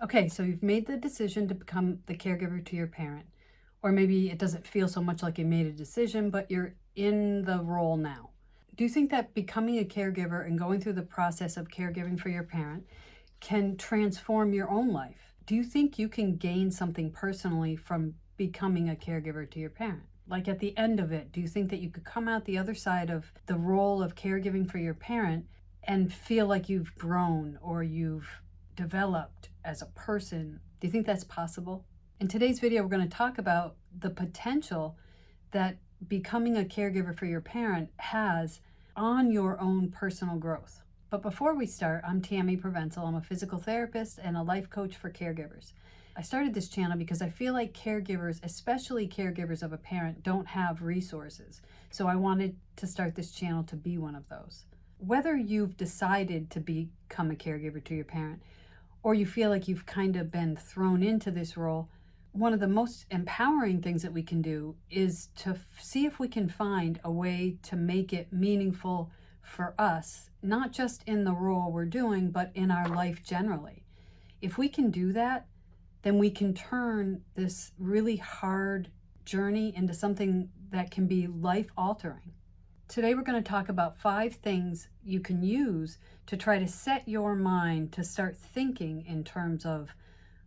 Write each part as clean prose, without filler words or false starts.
Okay, so you've made the decision to become the caregiver to your parent, or maybe it doesn't feel so much like you made a decision, but you're in the role now. Do you think that becoming a caregiver and going through the process of caregiving for your parent can transform your own life? Do you think you can gain something personally from becoming a caregiver to your parent? Like at the end of it, do you think that you could come out the other side of the role of caregiving for your parent and feel like you've grown or you've developed as a person? Do you think that's possible? In today's video, we're going to talk about the potential that becoming a caregiver for your parent has on your own personal growth. But before we start, I'm Tammy Provencal. I'm a physical therapist and a life coach for caregivers. I started this channel because I feel like caregivers, especially caregivers of a parent, don't have resources. So I wanted to start this channel to be one of those. Whether you've decided to become a caregiver to your parent, or you feel like you've kind of been thrown into this role, one of the most empowering things that we can do is to see if we can find a way to make it meaningful for us, not just in the role we're doing, but in our life generally. If we can do that, then we can turn this really hard journey into something that can be life-altering. Today we're going to talk about 5 things you can use to try to set your mind to start thinking in terms of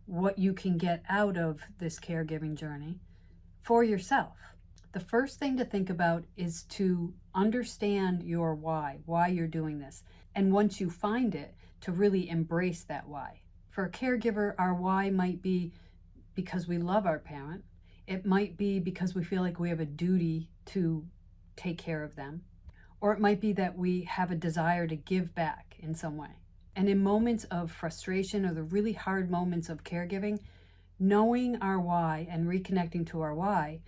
what you can get out of this caregiving journey for yourself. The first thing to think about is to understand your why you're doing this. And once you find it, to really embrace that why. For a caregiver, our why might be because we love our parent. It might be because we feel like we have a duty to take care of them. Or it might be that we have a desire to give back in some way. And in moments of frustration or the really hard moments of caregiving, knowing our why and reconnecting to our why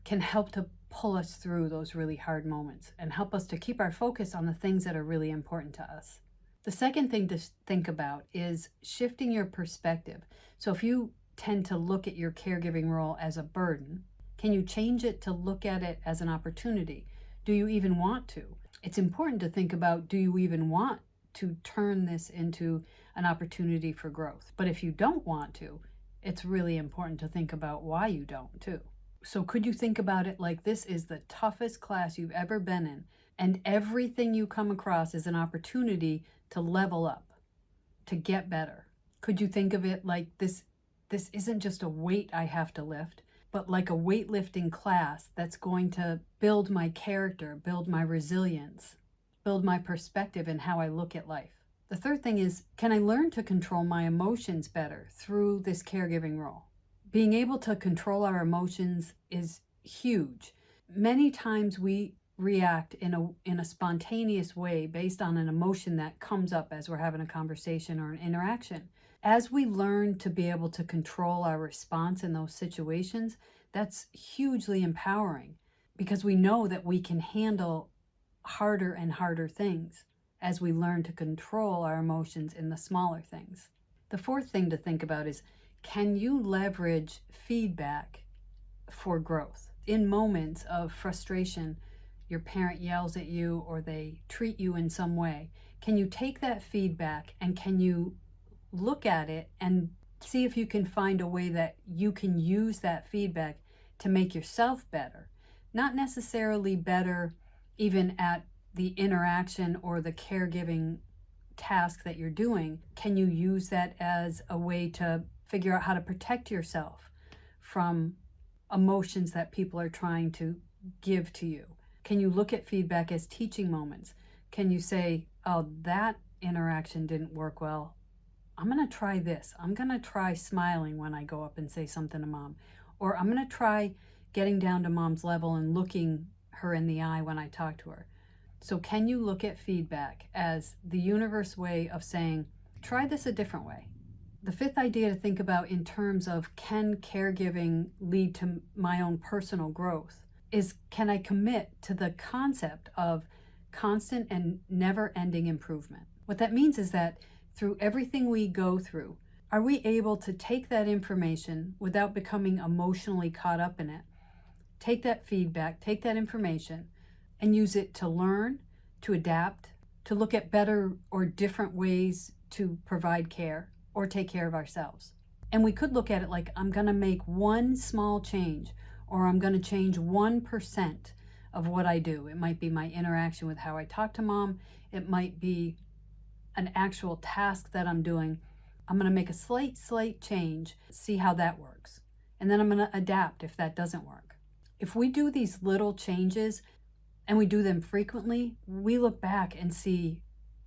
can help to pull us through those really hard moments and help us to keep our focus on the things that are really important to us. The second thing to think about is shifting your perspective. So if you tend to look at your caregiving role as a burden, can you change it to look at it as an opportunity? Do you even want to? It's important to think about, do you even want to turn this into an opportunity for growth? But if you don't want to, it's really important to think about why you don't too. So could you think about it like this is the toughest class you've ever been in, and everything you come across is an opportunity to level up, to get better? Could you think of it like this isn't just a weight I have to lift, but like a weightlifting class that's going to build my character, build my resilience, build my perspective in how I look at life? The third thing is, can I learn to control my emotions better through this caregiving role? Being able to control our emotions is huge. Many times we react in a spontaneous way based on an emotion that comes up as we're having a conversation or an interaction. As we learn to be able to control our response in those situations, that's hugely empowering because we know that we can handle harder and harder things as we learn to control our emotions in the smaller things. The fourth thing to think about is, can you leverage feedback for growth? In moments of frustration, your parent yells at you or they treat you in some way, can you take that feedback and can you look at it and see if you can find a way that you can use that feedback to make yourself better? Not necessarily better even at the interaction or the caregiving task that you're doing. Can you use that as a way to figure out how to protect yourself from emotions that people are trying to give to you? Can you look at feedback as teaching moments? Can you say, oh, that interaction didn't work well. I'm going to try this. I'm going to try smiling when I go up and say something to mom. Or I'm going to try getting down to mom's level and looking her in the eye when I talk to her. So can you look at feedback as the universe way of saying, try this a different way? The fifth idea to think about in terms of can caregiving lead to my own personal growth is, can I commit to the concept of constant and never-ending improvement? What that means is that through everything we go through, are we able to take that information without becoming emotionally caught up in it, take that feedback, take that information, and use it to learn, to adapt, to look at better or different ways to provide care? or take care of ourselves. And we could look at it like, I'm going to make one small change, or I'm going to change 1% of what I do. It might be my interaction with how I talk to mom. It might be an actual task that I'm doing. I'm going to make a slight change, see how that works. And then I'm going to adapt if that doesn't work. If we do these little changes and we do them frequently, we look back and see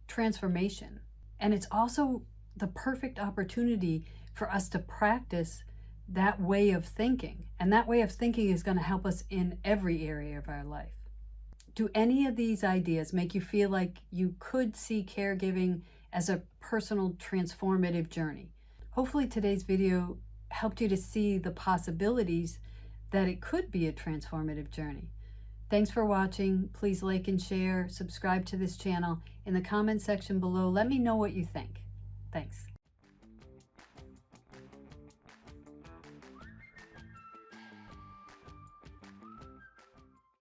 transformation. And it's also the perfect opportunity for us to practice that way of thinking. And that way of thinking is going to help us in every area of our life. Do any of these ideas make you feel like you could see caregiving as a personal transformative journey? Hopefully today's video helped you to see the possibilities that it could be a transformative journey. Thanks for watching. Please like and share, subscribe to this channel. In the comment section below, let me know what you think. Thanks.